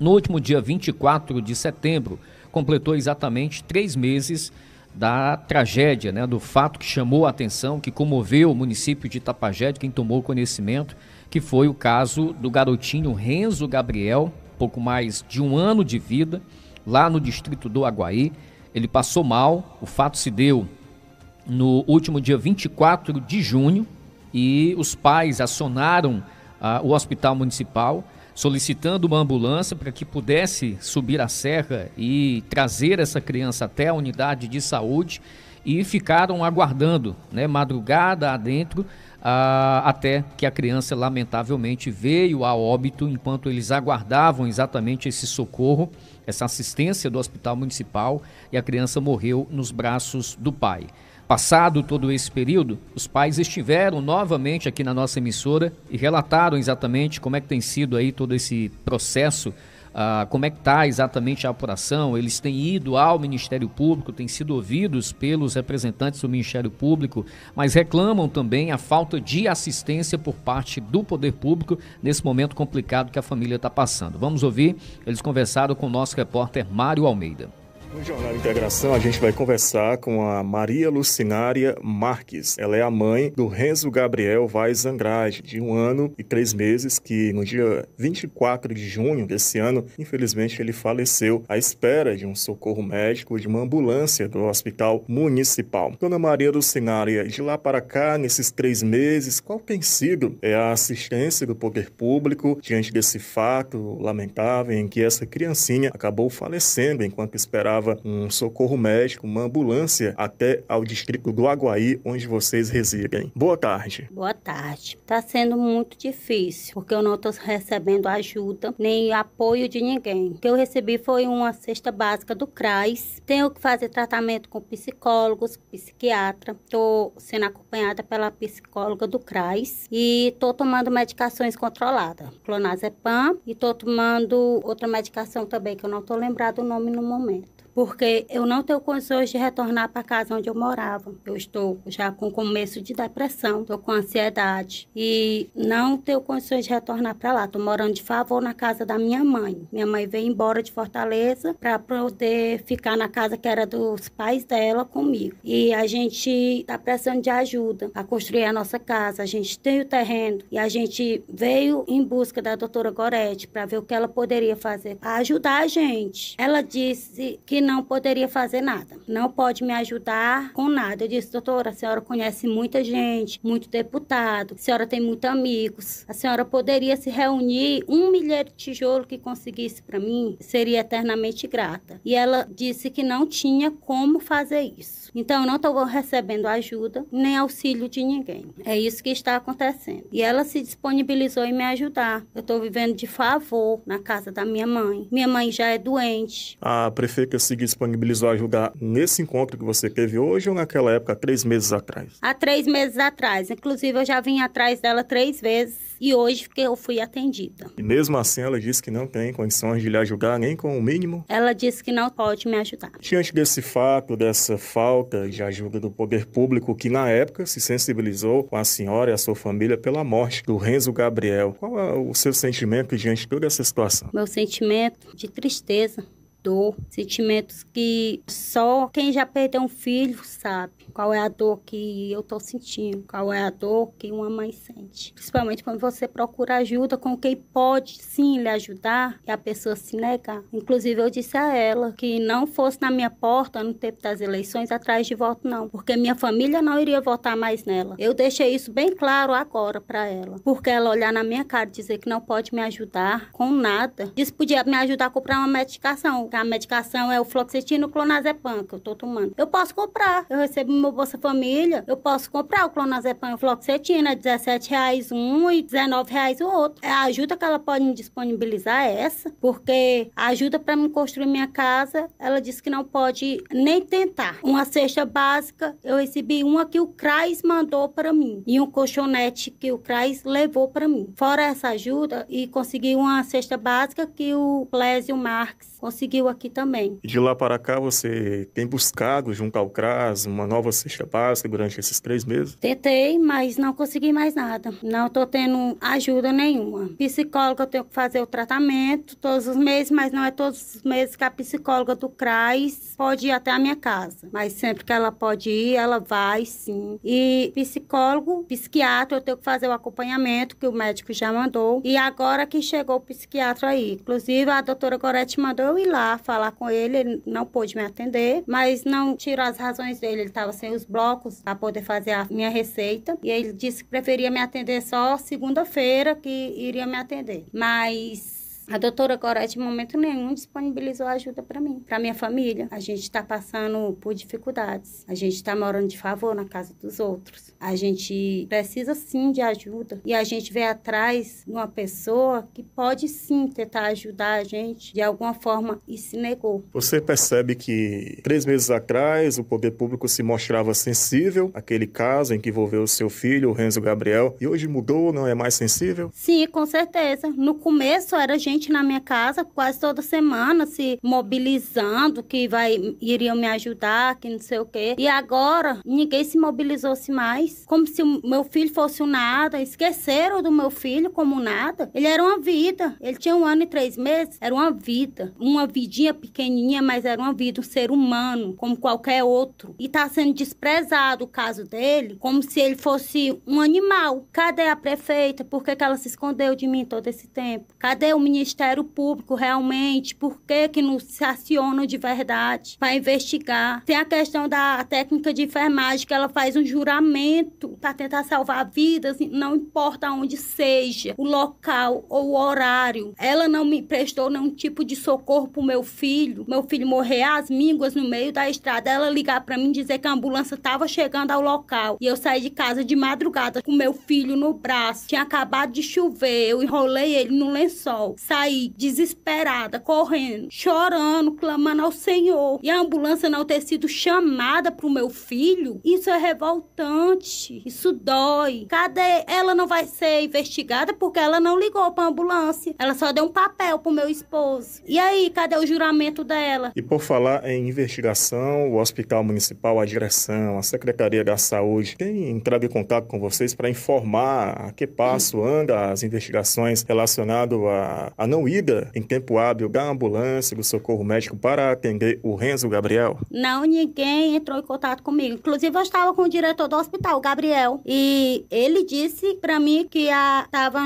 no último dia 24 de setembro, completou exatamente 3 meses da tragédia, né, do fato que chamou a atenção, que comoveu o município de Itapajé, de quem tomou conhecimento, que foi o caso do garotinho Renzo Gabriel, pouco mais de 1 ano de vida, lá no distrito do Aguaí. Ele passou mal, o fato se deu no último dia 24 de junho e os pais acionaram o hospital municipal, solicitando uma ambulância para que pudesse subir a serra e trazer essa criança até a unidade de saúde, e ficaram aguardando, né, madrugada adentro, até que a criança lamentavelmente veio a óbito enquanto eles aguardavam exatamente esse socorro, essa assistência do hospital municipal, e a criança morreu nos braços do pai. Passado todo esse período, os pais estiveram novamente aqui na nossa emissora e relataram exatamente como é que tem sido aí todo esse processo, como é que está exatamente a apuração. Eles têm ido ao Ministério Público, têm sido ouvidos pelos representantes do Ministério Público, mas reclamam também a falta de assistência por parte do Poder Público nesse momento complicado que a família está passando. Vamos ouvir, eles conversaram com o nosso repórter Mário Almeida. No Jornal Integração, a gente vai conversar com a Maria Lucinária Marques. Ela é a mãe do Renzo Gabriel Vaz Andrade, de 1 ano e 3 meses, que no dia 24 de junho desse ano, infelizmente, ele faleceu à espera de um socorro médico, de uma ambulância do Hospital Municipal. Dona Maria Lucinária, de lá para cá, nesses 3 meses, qual tem sido a assistência do Poder Público diante desse fato lamentável em que essa criancinha acabou falecendo enquanto esperava um socorro médico, uma ambulância até ao distrito do Aguaí, onde vocês residem? Boa tarde. Boa tarde. Está sendo muito difícil, porque eu não estou recebendo ajuda, nem apoio de ninguém. O que eu recebi foi uma cesta básica do CRAS. Tenho que fazer tratamento com psicólogos, psiquiatra. Estou sendo acompanhada pela psicóloga do CRAS e estou tomando medicações controladas. Clonazepam, e estou tomando outra medicação também, que eu não estou lembrado o nome no momento. Porque eu não tenho condições de retornar para casa onde eu morava. Eu estou já com começo de depressão, estou com ansiedade e não tenho condições de retornar para lá. Estou morando de favor na casa da minha mãe. Minha mãe veio embora de Fortaleza para poder ficar na casa que era dos pais dela comigo. E a gente está precisando de ajuda para construir a nossa casa. A gente tem o terreno e a gente veio em busca da doutora Gorete para ver o que ela poderia fazer para ajudar a gente. Ela disse que não poderia fazer nada, não pode me ajudar com nada. Eu disse: doutora, a senhora conhece muita gente, muito deputado, a senhora tem muitos amigos, a senhora poderia se reunir 1 milheiro de tijolo que conseguisse para mim, seria eternamente grata. E ela disse que não tinha como fazer isso. Então eu não estou recebendo ajuda, nem auxílio de ninguém. É isso que está acontecendo. E ela se disponibilizou em me ajudar. Eu estou vivendo de favor na casa da minha mãe. Minha mãe já é doente. A prefeita se disponibilizou a ajudar nesse encontro que você teve hoje ou naquela época, 3 meses atrás? Há 3 meses atrás. Inclusive, eu já vim atrás dela 3 vezes e hoje que eu fui atendida. E mesmo assim, ela disse que não tem condições de lhe ajudar nem com o mínimo? Ela disse que não pode me ajudar. Diante desse fato, dessa falta de ajuda do Poder Público, que na época se sensibilizou com a senhora e a sua família pela morte do Renzo Gabriel, qual é o seu sentimento diante de toda essa situação? Meu sentimento de tristeza, dor, sentimentos que só quem já perdeu um filho sabe qual é a dor que eu tô sentindo, qual é a dor que uma mãe sente. Principalmente quando você procura ajuda com quem pode sim lhe ajudar e a pessoa se negar. Inclusive eu disse a ela que não fosse na minha porta no tempo das eleições atrás de voto não, porque minha família não iria votar mais nela. Eu deixei isso bem claro agora para ela, porque ela olhar na minha cara e dizer que não pode me ajudar com nada, disse que podia me ajudar a comprar uma medicação. A medicação é o fluoxetina e o clonazepam que eu tô tomando. Eu posso comprar, eu recebo meu Bolsa Família, eu posso comprar o clonazepam e o fluoxetina, R$17 um e R$19 o outro. A ajuda que ela pode me disponibilizar é essa, porque a ajuda para me construir minha casa, ela disse que não pode nem tentar. Uma cesta básica, eu recebi uma que o CRAS mandou para mim e um colchonete que o CRAS levou para mim. Fora essa ajuda, e consegui uma cesta básica que o Clésio Marques conseguiu asilo aqui também. E de lá para cá você tem buscado junto ao CRAS uma nova cesta básica durante esses 3 meses? Tentei, mas não consegui mais nada. Não estou tendo ajuda nenhuma. Psicóloga, eu tenho que fazer o tratamento todos os meses, mas não é todos os meses que a psicóloga do CRAS pode ir até a minha casa. Mas sempre que ela pode ir, ela vai sim. E psicólogo, psiquiatra, eu tenho que fazer o acompanhamento que o médico já mandou. E agora que chegou o psiquiatra aí. Inclusive, a doutora Gorete mandou eu ir lá falar com ele. Ele não pôde me atender, mas não tirou as razões dele. Ele estava sem os blocos para poder fazer a minha receita. E ele disse que preferia me atender só segunda-feira, que iria me atender. Mas a doutora Gorete, em momento nenhum, disponibilizou ajuda para mim, para minha família. A gente está passando por dificuldades. A gente está morando de favor na casa dos outros. A gente precisa, sim, de ajuda. E a gente veio atrás de uma pessoa que pode, sim, tentar ajudar a gente de alguma forma e se negou. Você percebe que 3 meses atrás o poder público se mostrava sensível àquele caso em que envolveu o seu filho, o Renzo Gabriel, e hoje mudou, não é mais sensível? Sim, com certeza. No começo era gente na minha casa quase toda semana se mobilizando que iriam me ajudar, que não sei o quê. E agora ninguém se mobilizou-se mais, como se o meu filho fosse um nada. Esqueceram do meu filho como nada. Ele era uma vida. Ele tinha 1 ano e 3 meses. Era uma vida. Uma vidinha pequenininha, mas era uma vida, um ser humano, como qualquer outro. E tá sendo desprezado o caso dele, como se ele fosse um animal. Cadê a prefeita? Por que ela se escondeu de mim todo esse tempo? Cadê o Ministério Público realmente? Por que não se acionam de verdade para investigar? Tem a questão da técnica de enfermagem, que ela faz um juramento para tentar salvar vidas, não importa onde seja, o local ou o horário. Ela não me prestou nenhum tipo de socorro pro meu filho morrer às mínguas no meio da estrada. Ela ligar para mim dizer que a ambulância estava chegando ao local e eu saí de casa de madrugada com meu filho no braço. Tinha acabado de chover, eu enrolei ele no lençol. Saí desesperada, correndo, chorando, clamando ao Senhor. E a ambulância não ter sido chamada pro meu filho, isso é revoltante, isso dói. Cadê? Ela não vai ser investigada porque ela não ligou pra ambulância. Ela só deu um papel pro meu esposo. E aí, cadê o juramento dela? E por falar em investigação, o Hospital Municipal, a direção, a Secretaria da Saúde, tem entrado em contato com vocês para informar a que passo anda as investigações relacionadas a não ida em tempo hábil da ambulância, do socorro médico para atender o Renzo Gabriel? Não, ninguém entrou em contato comigo. Inclusive, eu estava com o diretor do hospital, o Gabriel, e ele disse para mim que estava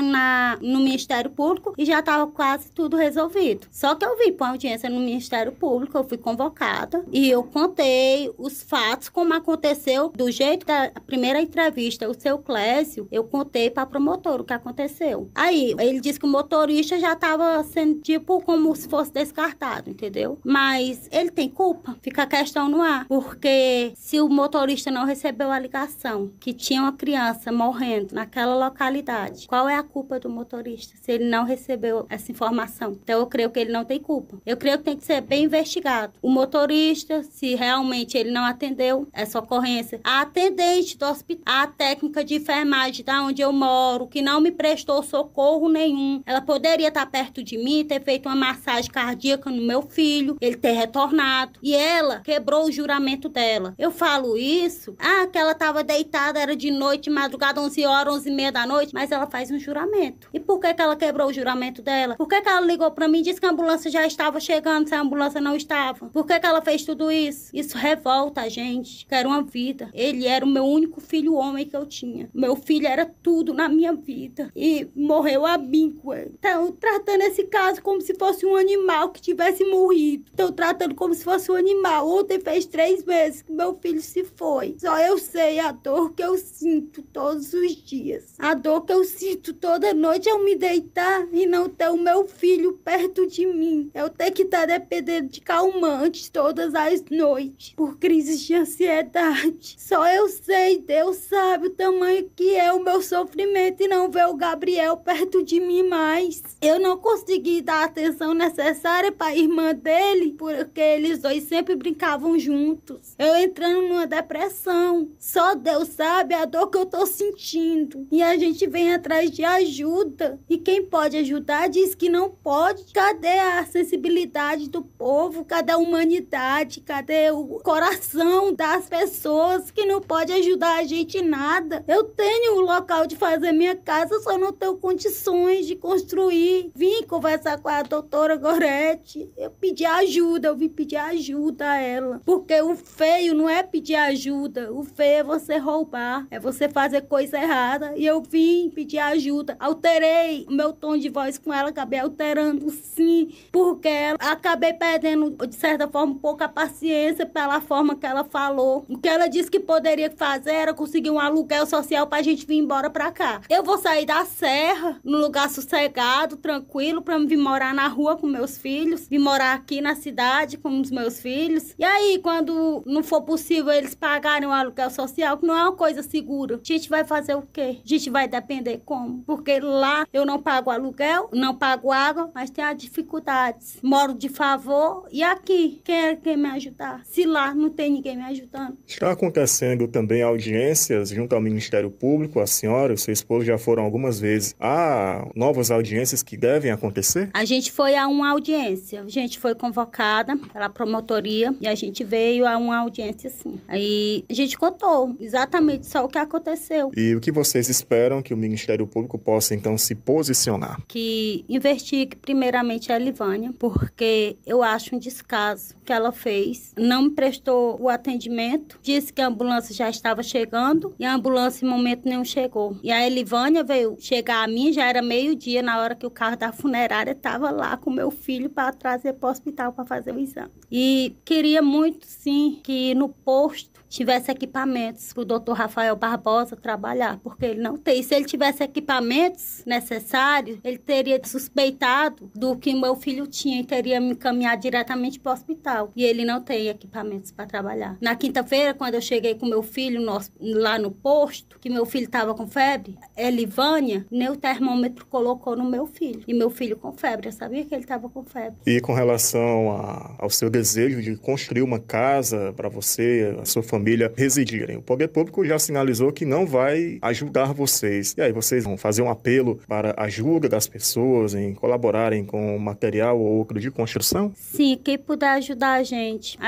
no Ministério Público e já estava quase tudo resolvido. Só que eu vim para uma audiência no Ministério Público, eu fui convocada e eu contei os fatos como aconteceu, do jeito da primeira entrevista, o seu Clésio, eu contei para a promotora o que aconteceu. Aí, ele disse que o motorista já estava sendo tipo como se fosse descartado, entendeu? Mas ele tem culpa? Fica a questão no ar. Porque se o motorista não recebeu a ligação que tinha uma criança morrendo naquela localidade, qual é a culpa do motorista se ele não recebeu essa informação? Então eu creio que ele não tem culpa. Eu creio que tem que ser bem investigado. O motorista, se realmente ele não atendeu essa ocorrência, a atendente do hospital, a técnica de enfermagem da onde eu moro, que não me prestou socorro nenhum, ela poderia estar perto de mim, ter feito uma massagem cardíaca no meu filho, ele ter retornado. E ela quebrou o juramento dela. Eu falo isso, que ela estava deitada, era de noite, de madrugada, 11 horas, 11h30 da noite, mas ela faz um juramento. E por que ela quebrou o juramento dela? Por que ela ligou pra mim e disse que a ambulância já estava chegando, se a ambulância não estava? Por que ela fez tudo isso? Isso revolta a gente. Quero uma vida. Ele era o meu único filho homem que eu tinha. Meu filho era tudo na minha vida. E morreu a míngua. Então, tratando esse caso como se fosse um animal que tivesse morrido. Estão tratando como se fosse um animal. Ontem fez 3 meses que meu filho se foi. Só eu sei a dor que eu sinto todos os dias. A dor que eu sinto toda noite ao me deitar e não ter o meu filho perto de mim. Eu tenho que estar dependendo de calmantes todas as noites por crises de ansiedade. Só eu sei, Deus sabe o tamanho que é o meu sofrimento e não ver o Gabriel perto de mim mais. Eu não não consegui dar a atenção necessária para a irmã dele, porque eles dois sempre brincavam juntos. Eu entrando numa depressão. Só Deus sabe a dor que eu tô sentindo. E a gente vem atrás de ajuda. E quem pode ajudar diz que não pode. Cadê a sensibilidade do povo? Cadê a humanidade? Cadê o coração das pessoas que não pode ajudar a gente em nada? Eu tenho o local de fazer minha casa, só não tenho condições de construir. Vim conversar com a doutora Gorete. Eu pedi ajuda, eu vim pedir ajuda a ela. Porque o feio não é pedir ajuda. O feio é você roubar, é você fazer coisa errada. E eu vim pedir ajuda. Alterei o meu tom de voz com ela, acabei alterando sim, porque acabei perdendo, de certa forma, um pouco a paciência pela forma que ela falou. O que ela disse que poderia fazer era conseguir um aluguel social pra gente vir embora pra cá. Eu vou sair da serra, num lugar sossegado, tranquilo, pra me vir morar na rua com meus filhos, vir morar aqui na cidade com os meus filhos. E aí, quando não for possível eles pagarem o aluguel social, que não é uma coisa segura, a gente vai fazer o quê? A gente vai depender como? Porque lá eu não pago aluguel, não pago água, mas tem as dificuldades. Moro de favor e aqui, quem me ajudar? Se lá não tem ninguém me ajudando. Está acontecendo também audiências junto ao Ministério Público. A senhora e o seu esposo já foram algumas vezes. Há novas audiências que devem acontecer? A gente foi a uma audiência. A gente foi convocada pela promotoria e a gente veio a uma audiência, sim. Aí a gente contou exatamente só o que aconteceu. E o que vocês esperam que o Ministério Público possa, então, se posicionar? Que investigue primeiramente a Elivânia, porque eu acho um descaso que ela fez. Não me prestou o atendimento, disse que a ambulância já estava chegando e a ambulância em momento nenhum chegou. E a Elivânia veio chegar a mim, já era meio-dia, na hora que o carro da funerária estava lá com meu filho para trazer para o hospital para fazer o exame. E queria muito, sim, que no posto tivesse equipamentos para o doutor Rafael Barbosa trabalhar, porque ele não tem. E se ele tivesse equipamentos necessários, ele teria suspeitado do que meu filho tinha e teria me encaminhado diretamente para o hospital. E ele não tem equipamentos para trabalhar. Na quinta-feira, quando eu cheguei com meu filho lá no posto, que meu filho estava com febre, Elivânia, nem o termômetro colocou no meu filho. E meu filho com febre, eu sabia que ele estava com febre. E com relação ao seu desejo de construir uma casa para você, a sua família residirem, o Poder Público já sinalizou que não vai ajudar vocês. E aí, vocês vão fazer um apelo para a ajuda das pessoas em colaborarem com material ou outro de construção? Sim, quem puder ajudar a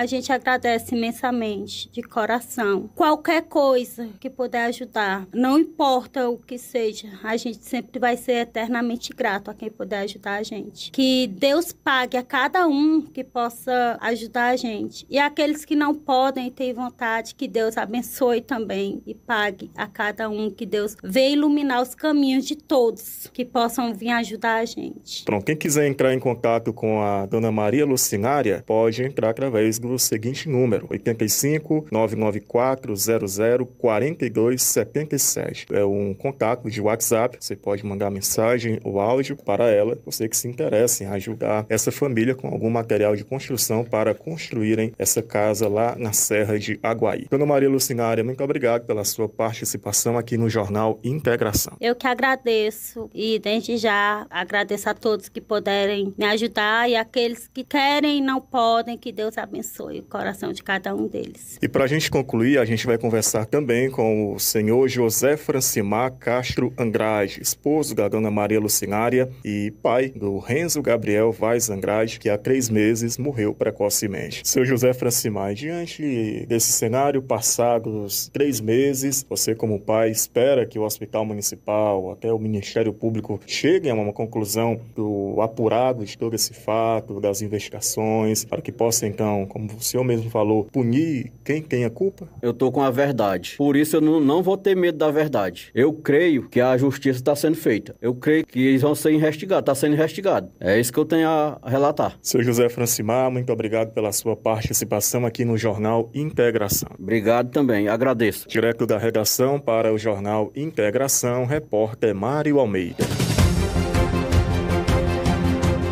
gente agradece imensamente, de coração. Qualquer coisa que puder ajudar, não importa o que seja, a gente sempre vai ser eternamente grato a quem puder ajudar a gente. Que Deus pague a cada um que possa ajudar a gente. E aqueles que não podem e têm vontade, que Deus abençoe também e pague a cada um, que Deus venha iluminar os caminhos de todos que possam vir ajudar a gente. Pronto, quem quiser entrar em contato com a dona Maria Lucinária, pode entrar através do seguinte número: 85 994 00 42 77. É um contato de WhatsApp, você pode mandar mensagem ou áudio para ela, você que se interessa em ajudar essa família com algum material de construção para construírem essa casa lá na Serra de Aguaí. Dona Maria Lucinária, muito obrigado pela sua participação aqui no Jornal Integração. Eu que agradeço e desde já agradeço a todos que puderem me ajudar e aqueles que querem e não podem, que Deus abençoe o coração de cada um deles. E para a gente concluir, a gente vai conversar também com o senhor José Francimar Castro Andrade, esposo da Dona Maria Lucinária e pai do Renzo Gabriel Vaz Andrade, que há 3 meses morreu precocemente. Seu José Francimar, diante desse cenário, passados 3 meses, você como pai espera que o Hospital Municipal, até o Ministério Público, cheguem a uma conclusão do apurado de todo esse fato, das investigações, para que possa então, como o senhor mesmo falou, punir quem tem a culpa? Eu tô com a verdade. Por isso eu não vou ter medo da verdade. Eu creio que a justiça está sendo feita. Eu creio que eles vão ser investigados. Está sendo investigado. É isso que eu tenho a relatar. Seu José Francimar, muito obrigado pela sua participação aqui no Jornal Integração. Obrigado também. Agradeço. Direto da redação para o Jornal Integração, repórter Mário Almeida.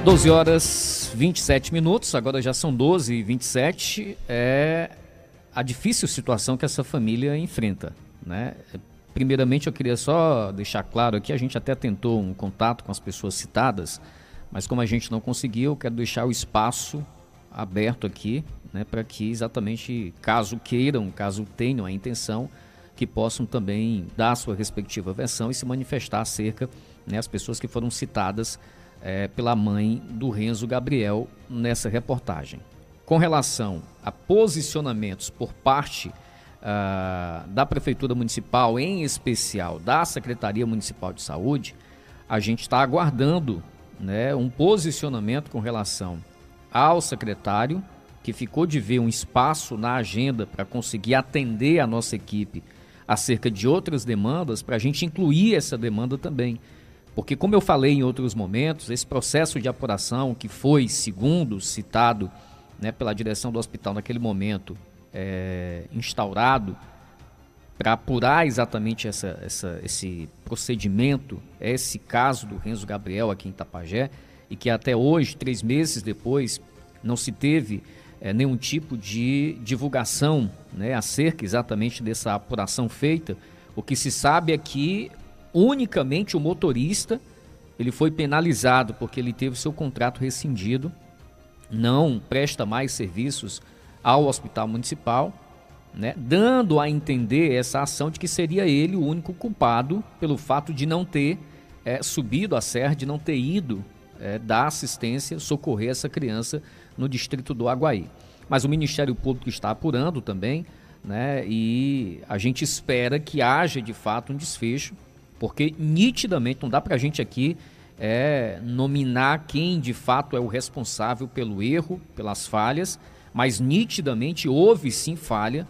12 horas 27 minutos, agora já são 12h27, é a difícil situação que essa família enfrenta, né? Primeiramente, eu queria só deixar claro aqui, a gente até tentou um contato com as pessoas citadas, Mas como a gente não conseguiu, eu quero deixar o espaço aberto aqui, né, para que exatamente, caso queiram, caso tenham a intenção, que possam também dar a sua respectiva versão e se manifestar acerca, né, as pessoas que foram citadas pela mãe do Renzo Gabriel nessa reportagem. Com relação a posicionamentos por parte da Prefeitura Municipal, em especial da Secretaria Municipal de Saúde, a gente está aguardando, né, um posicionamento com relação ao secretário, que ficou de ver um espaço na agenda para conseguir atender a nossa equipe acerca de outras demandas, para a gente incluir essa demanda também. Porque, como eu falei em outros momentos, esse processo de apuração que foi, segundo citado, né, pela direção do hospital naquele momento, instaurado para apurar exatamente esse procedimento, esse caso do Renzo Gabriel aqui em Itapajé, e que até hoje, 3 meses depois, não se teve nenhum tipo de divulgação, né, acerca exatamente dessa apuração feita. O que se sabe é que unicamente o motorista ele foi penalizado porque ele teve seu contrato rescindido, não presta mais serviços ao Hospital Municipal, né, dando a entender essa ação de que seria ele o único culpado pelo fato de não ter subido a serra, de não ter ido dar assistência, socorrer essa criança no distrito do Aguaí. Mas o Ministério Público está apurando também, né, e a gente espera que haja de fato um desfecho, porque nitidamente não dá para a gente aqui nominar quem de fato é o responsável pelo erro, pelas falhas, mas nitidamente houve sim falha,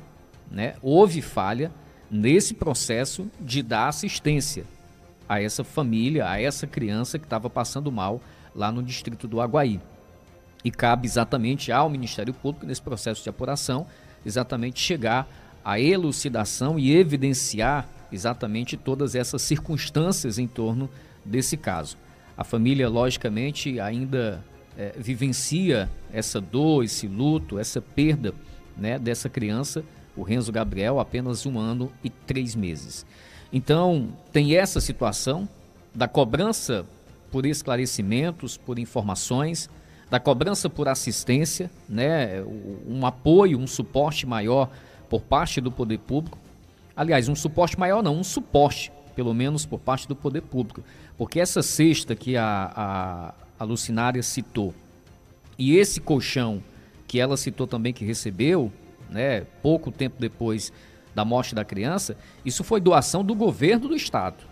né? Houve falha nesse processo de dar assistência a essa família, a essa criança que estava passando mal lá no distrito do Aguaí. E cabe exatamente ao Ministério Público, nesse processo de apuração, exatamente chegar à elucidação e evidenciar exatamente todas essas circunstâncias em torno desse caso. A família, logicamente, ainda vivencia essa dor, esse luto, essa perda, né, dessa criança, o Renzo Gabriel, apenas 1 ano e 3 meses. Então, tem essa situação da cobrança por esclarecimentos, por informações, da cobrança por assistência, né, um apoio, um suporte maior por parte do poder público. Aliás, um suporte maior não, um suporte, pelo menos por parte do poder público. Porque essa cesta que a Lucinária citou e esse colchão que ela citou também que recebeu, né, pouco tempo depois da morte da criança, isso foi doação do governo do estado.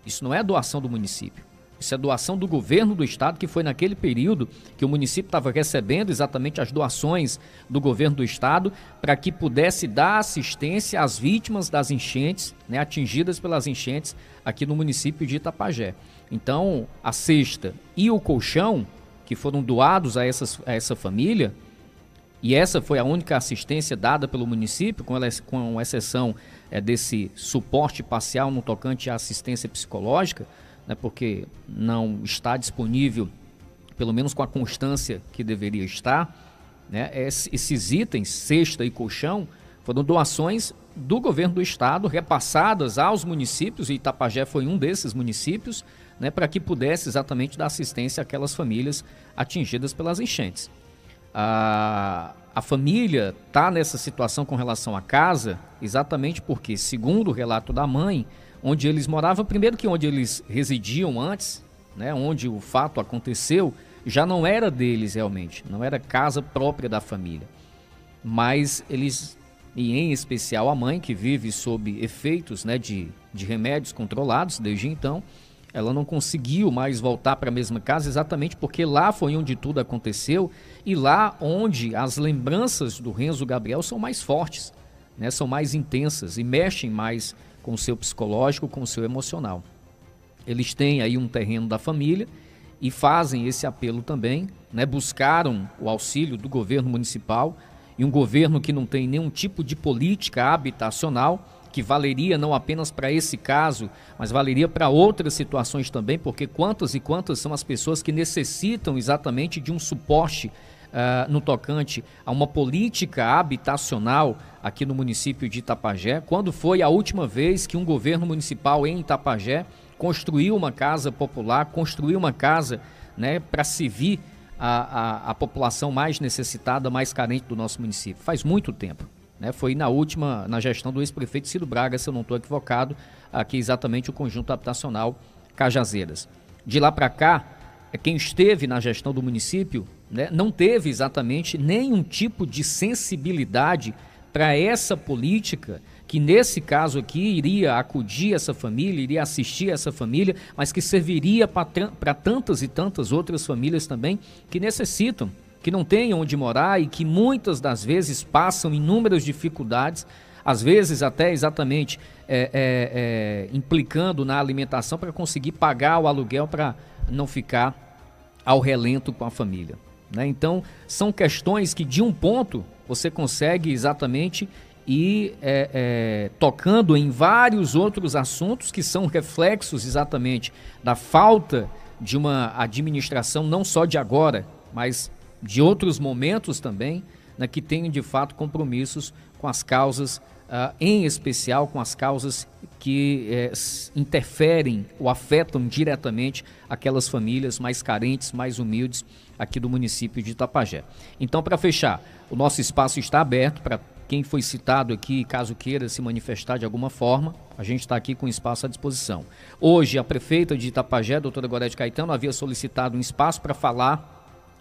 Isso não é doação do município. Isso é doação do governo do estado, que foi naquele período que o município estava recebendo exatamente as doações do governo do estado para que pudesse dar assistência às vítimas das enchentes, né, atingidas pelas enchentes aqui no município de Itapajé. Então, a cesta e o colchão que foram doados a essa família, e essa foi a única assistência dada pelo município, com exceção desse suporte parcial no tocante à assistência psicológica, né, porque não está disponível, pelo menos com a constância que deveria estar, né, esses itens, cesta e colchão, foram doações do governo do estado, repassadas aos municípios, e Itapajé foi um desses municípios, né, para que pudesse exatamente dar assistência àquelas famílias atingidas pelas enchentes. A família está nessa situação com relação à casa exatamente porque, segundo o relato da mãe, onde eles moravam, primeiro que onde eles residiam antes, né, onde o fato aconteceu, já não era deles realmente, não era casa própria da família. Mas eles, e em especial a mãe, que vive sob efeitos, né, de remédios controlados desde então, ela não conseguiu mais voltar para a mesma casa exatamente porque lá foi onde tudo aconteceu e lá onde as lembranças do Renzo Gabriel são mais fortes, né, são mais intensas e mexem mais com o seu psicológico, com o seu emocional. Eles têm aí um terreno da família e fazem esse apelo também, né, buscaram o auxílio do governo municipal e um governo que não tem nenhum tipo de política habitacional, que valeria não apenas para esse caso, mas valeria para outras situações também, porque quantas e quantas são as pessoas que necessitam exatamente de um suporte no tocante a uma política habitacional aqui no município de Itapajé. Quando foi a última vez que um governo municipal em Itapajé construiu uma casa popular, construiu uma casa, né, para servir a população mais necessitada, mais carente do nosso município. Faz muito tempo. Né? Foi na gestão do ex-prefeito Ciro Braga, se eu não estou equivocado, aqui exatamente o conjunto habitacional Cajazeiras. De lá para cá, quem esteve na gestão do município, né, não teve exatamente nenhum tipo de sensibilidade para essa política que nesse caso aqui iria acudir essa família, iria assistir essa família, mas que serviria para tantas e tantas outras famílias também que necessitam, que não têm onde morar e que muitas das vezes passam inúmeras dificuldades, às vezes até exatamente implicando na alimentação para conseguir pagar o aluguel para não ficar ao relento com a família. Né? Então, são questões que de um ponto você consegue exatamente ir tocando em vários outros assuntos que são reflexos exatamente da falta de uma administração não só de agora, mas de outros momentos também, né, que tenham de fato compromissos com as causas, em especial com as causas que interferem ou afetam diretamente aquelas famílias mais carentes, mais humildes aqui do município de Itapajé. Então, para fechar, o nosso espaço está aberto para quem foi citado aqui, caso queira se manifestar de alguma forma, a gente está aqui com espaço à disposição. Hoje, a prefeita de Itapajé, doutora Gorete Caetano, havia solicitado um espaço para falar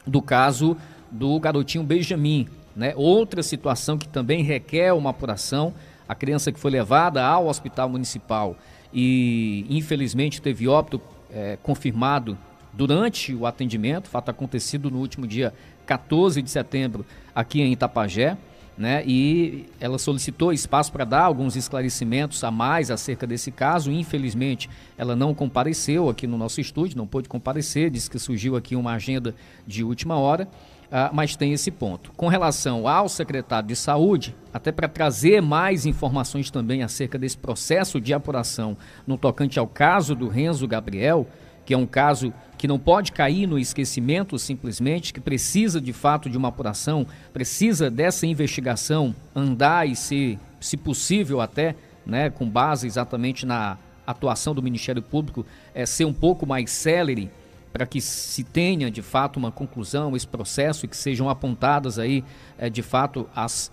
do caso do garotinho Benjamin, né? Outra situação que também requer uma apuração, a criança que foi levada ao hospital municipal e infelizmente teve óbito confirmado durante o atendimento, fato acontecido no último dia 14 de setembro aqui em Itapajé, né? E ela solicitou espaço para dar alguns esclarecimentos a mais acerca desse caso. Infelizmente, ela não compareceu aqui no nosso estúdio, não pôde comparecer, disse que surgiu aqui uma agenda de última hora, mas tem esse ponto. Com relação ao secretário de Saúde, até para trazer mais informações também acerca desse processo de apuração no tocante ao caso do Renzo Gabriel, que é um caso que não pode cair no esquecimento simplesmente, que precisa de fato de uma apuração, precisa dessa investigação andar e ser, se possível até, né, com base exatamente na atuação do Ministério Público, ser um pouco mais célere, para que se tenha de fato uma conclusão, esse processo, e que sejam apontadas aí de fato as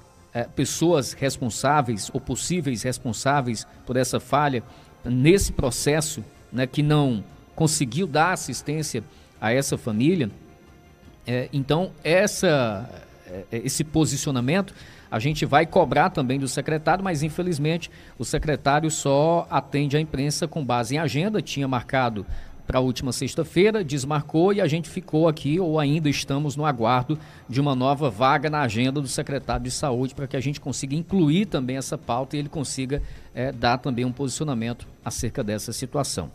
pessoas responsáveis ou possíveis responsáveis por essa falha nesse processo, né, que não conseguiu dar assistência a essa família. Então, esse posicionamento a gente vai cobrar também do secretário, mas infelizmente o secretário só atende à imprensa com base em agenda, tinha marcado para a última sexta-feira, desmarcou e a gente ficou aqui, ou ainda estamos no aguardo de uma nova vaga na agenda do secretário de Saúde, para que a gente consiga incluir também essa pauta e ele consiga dar também um posicionamento acerca dessa situação.